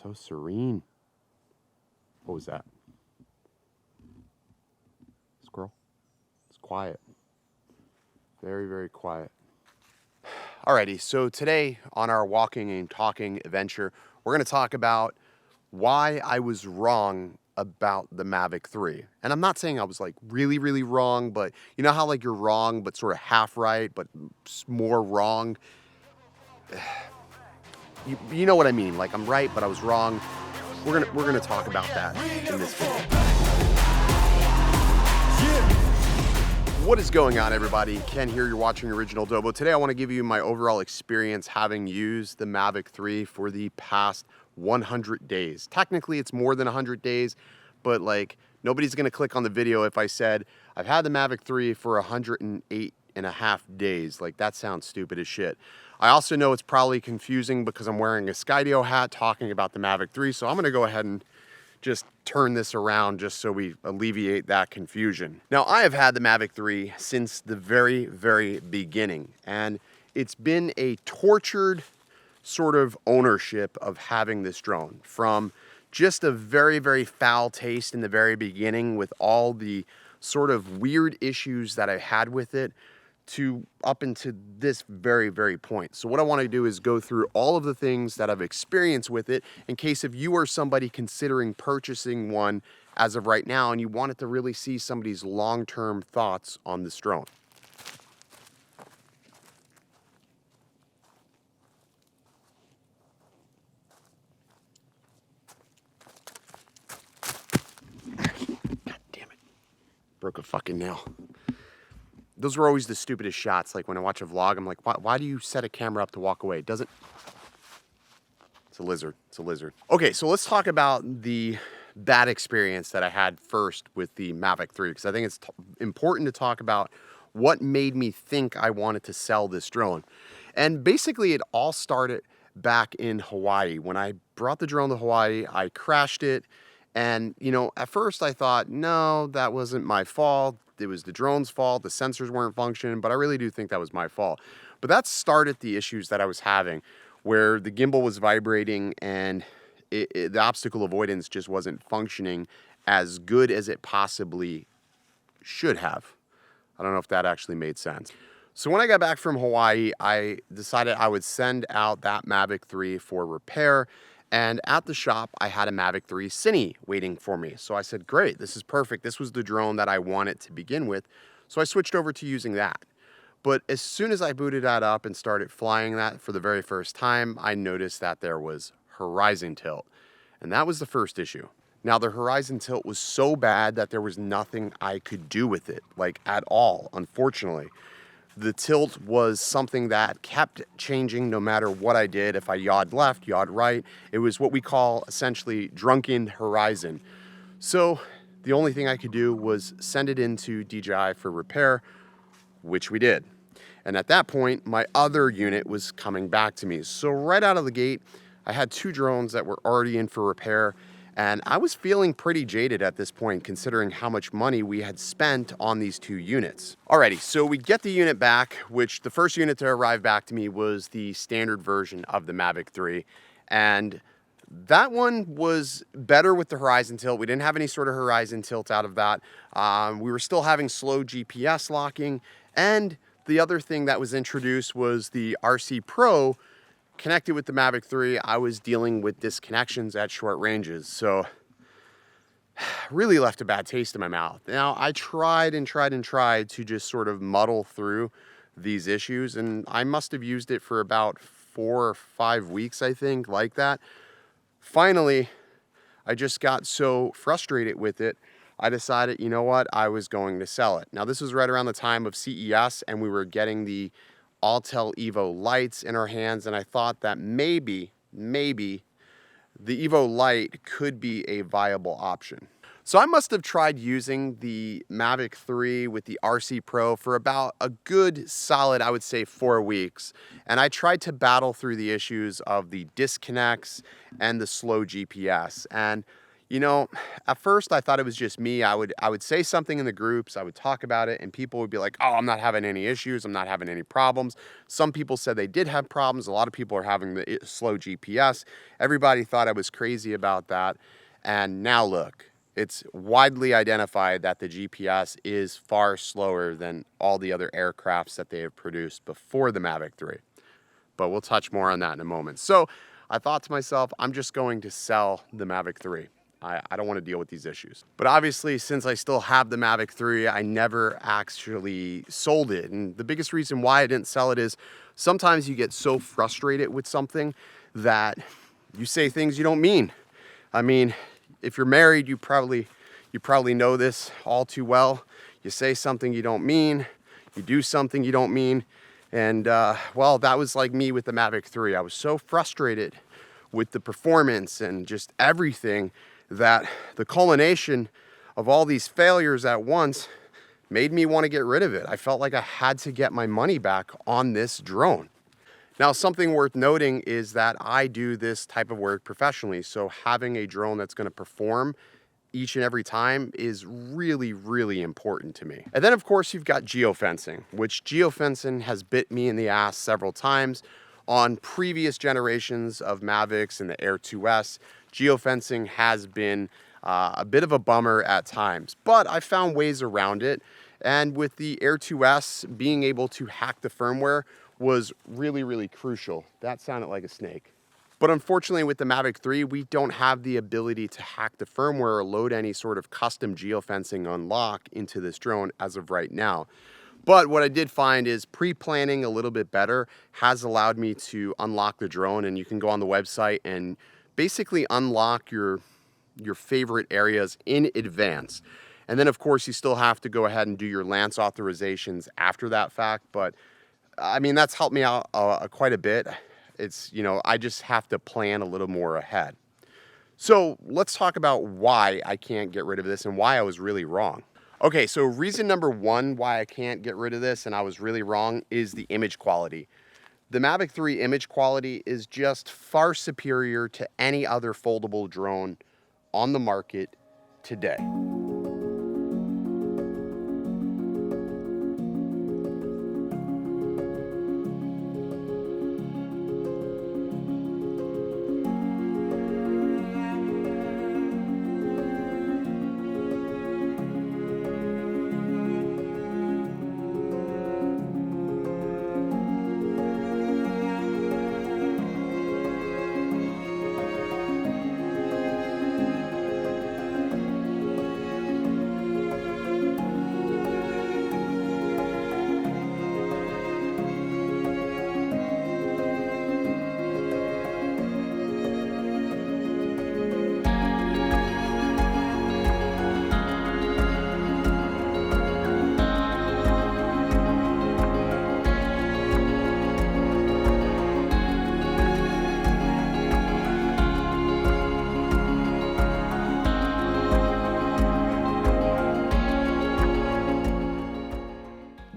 so serene. What was that? Squirrel? It's quiet. Very, very quiet. Alrighty, so today on our walking and talking adventure, we're going to talk about why I was wrong about the Mavic 3. And I'm not saying I was like really, really wrong, but you know how like you're wrong, but sort of half right, but more wrong? You know what I mean? Like I'm right, but I was wrong. We're gonna talk about that in this video. What is going on, everybody? Ken here, you're watching Original Dobo. Today I want to give you my overall experience having used the Mavic 3 for the past 100 days. Technically it's more than 100 days, but like nobody's gonna click on the video if I said I've had the Mavic 3 for 108.5 days. Like that sounds stupid as shit. I also know it's probably confusing because I'm wearing a Skydio hat talking about the Mavic 3, so I'm gonna go ahead and just turn this around just so we alleviate that confusion. Now, I have had the Mavic 3 since the very, very beginning, and it's been a tortured sort of ownership of having this drone, from just a very, very foul taste in the very beginning with all the sort of weird issues that I had with it, to up into this very, very point. So what I want to do is go through all of the things that I've experienced with it in case if you are somebody considering purchasing one as of right now and you wanted to really see somebody's long-term thoughts on this drone. God damn it. Broke a fucking nail. Those were always the stupidest shots. Like when I watch a vlog, I'm like, why do you set a camera up to walk away? It doesn't. It's a lizard. It's a lizard. Okay, so let's talk about the bad experience that I had first with the Mavic 3, because I think it's important to talk about what made me think I wanted to sell this drone. And basically it all started back in Hawaii. When I brought the drone to Hawaii, I crashed it. And, you know, at first I thought, no, that wasn't my fault. It was the drone's fault. The sensors weren't functioning, but I really do think that was my fault. But that started the issues that I was having, where the gimbal was vibrating and the obstacle avoidance just wasn't functioning as good as it possibly should have. I don't know if that actually made sense. So when I got back from Hawaii, I decided I would send out that Mavic 3 for repair. And at the shop, I had a Mavic 3 Cine waiting for me. So I said, great, this is perfect. This was the drone that I wanted to begin with. So I switched over to using that. But as soon as I booted that up and started flying that for the very first time, I noticed that there was horizon tilt. And that was the first issue. Now, the horizon tilt was so bad that there was nothing I could do with it, like at all, unfortunately. The tilt was something that kept changing no matter what I did. If I yawed left, yawed right, it was what we call essentially drunken horizon. So the only thing I could do was send it into DJI for repair, which we did. And at that point, my other unit was coming back to me. So right out of the gate, I had two drones that were already in for repair. And I was feeling pretty jaded at this point, considering how much money we had spent on these two units. Alrighty, so we get the unit back, which the first unit to arrive back to me was the standard version of the Mavic 3. And that one was better with the horizon tilt. We didn't have any sort of horizon tilt out of that. We were still having slow GPS locking. And the other thing that was introduced was the RC Pro. Connected with the Mavic 3, I was dealing with disconnections at short ranges, so really left a bad taste in my mouth. Now, I tried to just sort of muddle through these issues, and I must have used it for about 4 or 5 weeks, I think, like that. Finally, I just got so frustrated with it, I decided, you know what, I was going to sell it. Now, this was right around the time of CES, and we were getting the Autel Evo lights in our hands, and I thought that maybe the Evo Light could be a viable option. So I must have tried using the Mavic 3 with the RC Pro for about a good solid, I would say, 4 weeks. And I tried to battle through the issues of the disconnects and the slow GPS. And You know, at first I thought it was just me. I would say something in the groups, I would talk about it, and people would be like, oh, I'm not having any issues, I'm not having any problems. Some people said they did have problems. A lot of people are having the slow GPS. Everybody thought I was crazy about that. And now look, it's widely identified that the GPS is far slower than all the other aircrafts that they have produced before the Mavic 3. But we'll touch more on that in a moment. So I thought to myself, I'm just going to sell the Mavic 3. I don't want to deal with these issues. But obviously, since I still have the Mavic 3, I never actually sold it. And the biggest reason why I didn't sell it is sometimes you get so frustrated with something that you say things you don't mean. I mean, if you're married, you probably know this all too well. You say something you don't mean, you do something you don't mean. And well, that was like me with the Mavic 3. I was so frustrated with the performance and just everything that the culmination of all these failures at once made me want to get rid of it. I felt like I had to get my money back on this drone. Now, something worth noting is that I do this type of work professionally, so having a drone that's going to perform each and every time is really, really important to me. And then, of course, you've got geofencing, which geofencing has bit me in the ass several times. On previous generations of Mavics and the Air 2S, geofencing has been a bit of a bummer at times, but I found ways around it. And with the Air 2S, being able to hack the firmware was really, really crucial. That sounded like a snake. But unfortunately with the Mavic 3, we don't have the ability to hack the firmware or load any sort of custom geofencing unlock into this drone as of right now. But what I did find is pre-planning a little bit better has allowed me to unlock the drone, and you can go on the website and basically unlock your favorite areas in advance. And then of course you still have to go ahead and do your Lance authorizations after that fact. But I mean, that's helped me out quite a bit. It's, you know, I just have to plan a little more ahead. So let's talk about why I can't get rid of this and why I was really wrong. Okay, so reason number one why I can't get rid of this and I was really wrong is the image quality. The Mavic 3 image quality is just far superior to any other foldable drone on the market today.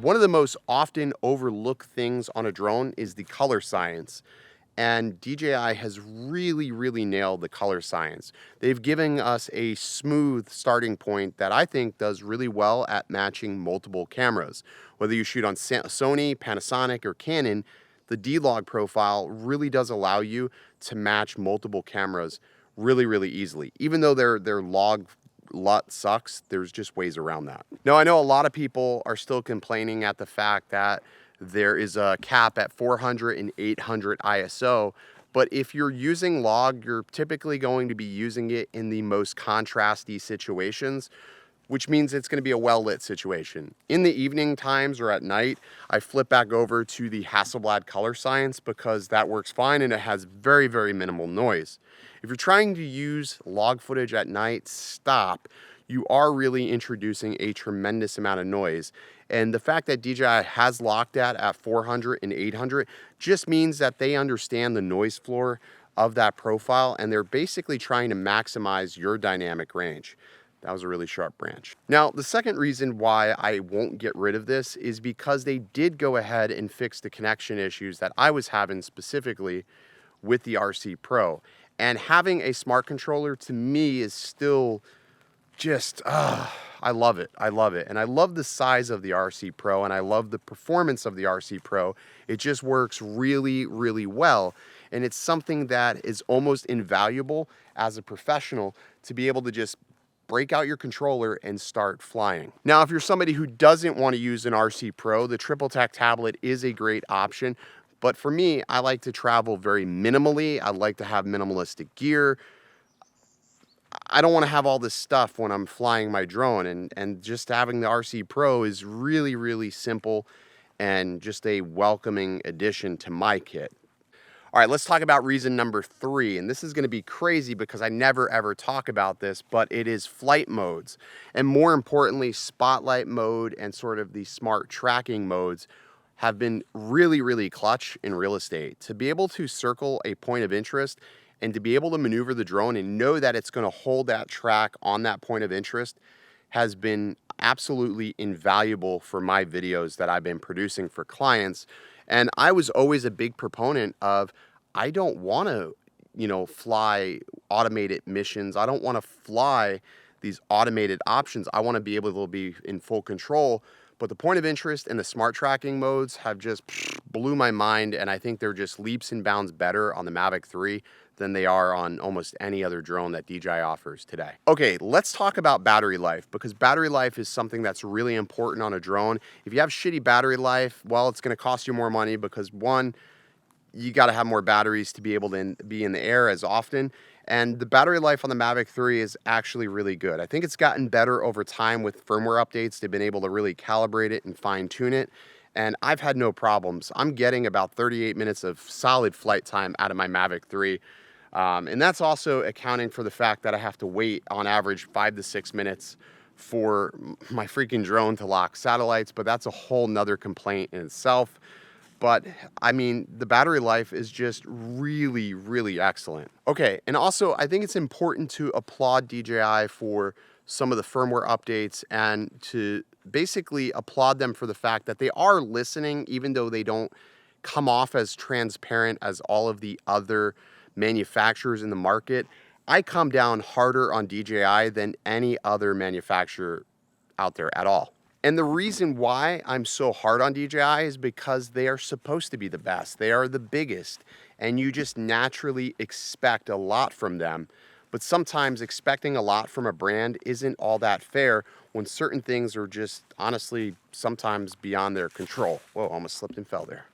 One of the most often overlooked things on a drone is the color science. And DJI has really, really nailed the color science. They've given us a smooth starting point that I think does really well at matching multiple cameras. Whether you shoot on Sony, Panasonic, or Canon, the D-Log profile really does allow you to match multiple cameras really, really easily. Even though their log LUT sucks, there's just ways around that. Now, I know a lot of people are still complaining at the fact that there is a cap at 400 and 800 ISO, but if you're using log, you're typically going to be using it in the most contrasty situations, which means it's going to be a well-lit situation. In the evening times or at night, I flip back over to the Hasselblad color science because that works fine and it has very, very minimal noise. If you're trying to use log footage at night, stop. You are really introducing a tremendous amount of noise. And the fact that DJI has locked that at 400 and 800 just means that they understand the noise floor of that profile and they're basically trying to maximize your dynamic range. That was a really sharp branch. Now, the second reason why I won't get rid of this is because they did go ahead and fix the connection issues that I was having specifically with the RC Pro. And having a smart controller to me is still just, I love it. I love it. And I love the size of the RC Pro, and I love the performance of the RC Pro. It just works really, really well. And it's something that is almost invaluable as a professional to be able to just break out your controller and start flying. Now, if you're somebody who doesn't want to use an RC Pro, the Triple Tech tablet is a great option. But for me, I like to travel very minimally. I like to have minimalistic gear. I don't want to have all this stuff when I'm flying my drone, and just having the RC Pro is really, really simple and just a welcoming addition to my kit. All right, let's talk about reason number 3, and this is going to be crazy because I never ever talk about this, but it is flight modes, and more importantly, spotlight mode and sort of the smart tracking modes have been really, really clutch in real estate. To be able to circle a point of interest and to be able to maneuver the drone and know that it's going to hold that track on that point of interest has been absolutely invaluable for my videos that I've been producing for clients. And I was always a big proponent of, I don't want to, fly automated missions. I don't want to fly these automated options. I want to be able to be in full control. But the point of interest and the smart tracking modes have just blew my mind, and I think they're just leaps and bounds better on the Mavic 3 than they are on almost any other drone that DJI offers today. Okay, let's talk about battery life, because battery life is something that's really important on a drone. If you have shitty battery life, well, it's going to cost you more money because, one, you got to have more batteries to be able to be in the air as often. And the battery life on the Mavic 3 is actually really good. I think it's gotten better over time with firmware updates. They've been able to really calibrate it and fine tune it. And I've had no problems. I'm getting about 38 minutes of solid flight time out of my Mavic 3. And that's also accounting for the fact that I have to wait on average 5 to 6 minutes for my freaking drone to lock satellites. But that's a whole nother complaint in itself. But I mean, the battery life is just really, really excellent. Okay, and also I think it's important to applaud DJI for some of the firmware updates and to basically applaud them for the fact that they are listening, even though they don't come off as transparent as all of the other manufacturers in the market. I come down harder on DJI than any other manufacturer out there at all. And the reason why I'm so hard on DJI is because they are supposed to be the best. They are the biggest, and you just naturally expect a lot from them. But sometimes expecting a lot from a brand isn't all that fair when certain things are just honestly sometimes beyond their control. Whoa, almost slipped and fell there.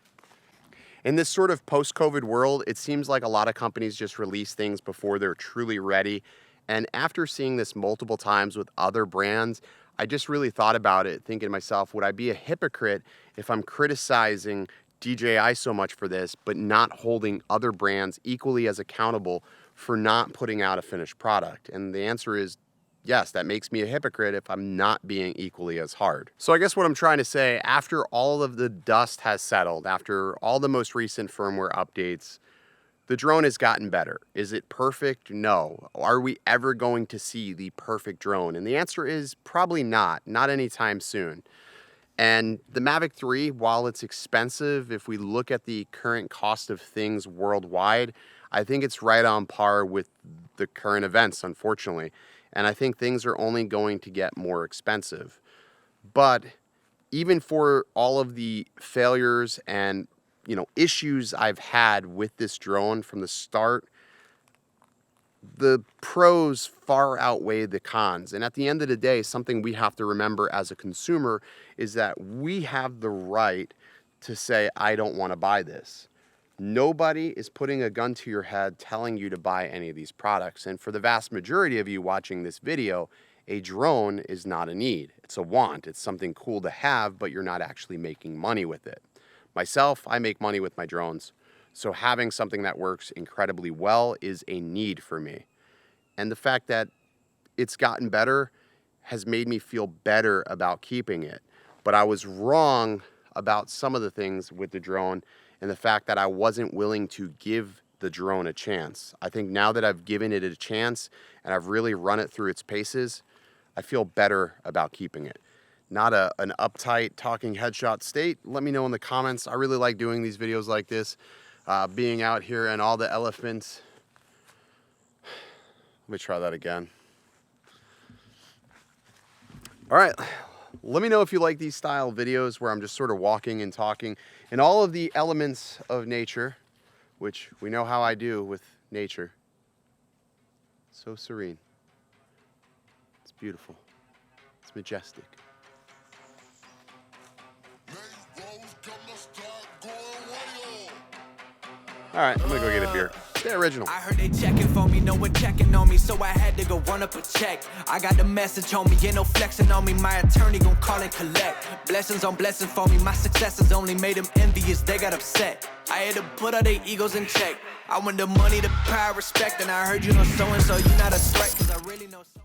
In this sort of post-COVID world, it seems like a lot of companies just release things before they're truly ready. And after seeing this multiple times with other brands, I just really thought about it, thinking to myself, would I be a hypocrite if I'm criticizing DJI so much for this, but not holding other brands equally as accountable for not putting out a finished product? And the answer is yes, that makes me a hypocrite if I'm not being equally as hard. So I guess what I'm trying to say, after all of the dust has settled, after all the most recent firmware updates, the drone has gotten better. Is it perfect? No. Are we ever going to see the perfect drone? And the answer is probably not anytime soon. And the Mavic 3, while it's expensive, if we look at the current cost of things worldwide, I think it's right on par with the current events, unfortunately. And I think things are only going to get more expensive. But even for all of the failures and issues I've had with this drone from the start, the pros far outweigh the cons. And at the end of the day, something we have to remember as a consumer is that we have the right to say, I don't want to buy this. Nobody is putting a gun to your head telling you to buy any of these products. And for the vast majority of you watching this video, a drone is not a need. It's a want. It's something cool to have, but you're not actually making money with it. Myself, I make money with my drones, so having something that works incredibly well is a need for me. And the fact that it's gotten better has made me feel better about keeping it. But I was wrong about some of the things with the drone and the fact that I wasn't willing to give the drone a chance. I think now that I've given it a chance and I've really run it through its paces, I feel better about keeping it. Not an uptight talking headshot state. Let me know in the comments. I really like doing these videos like this, being out here and all the elephants Let me try that again. All right, let me know if you like these style videos where I'm just sort of walking and talking and all of the elements of nature, which we know how I do with nature. So serene. It's beautiful. It's majestic. All right, I'm gonna go get a beer. The original. I heard they checking for me, no one checking on me, so I had to go run up a check. I got the message on me, ain't no flexing on me. My attorney gon' call and collect. Blessings on blessings for me, my successes only made them envious, they got upset. I had to put all their egos in check. I want the money, the power, respect, and I heard you know so-and-so, you not a threat, cause I really know so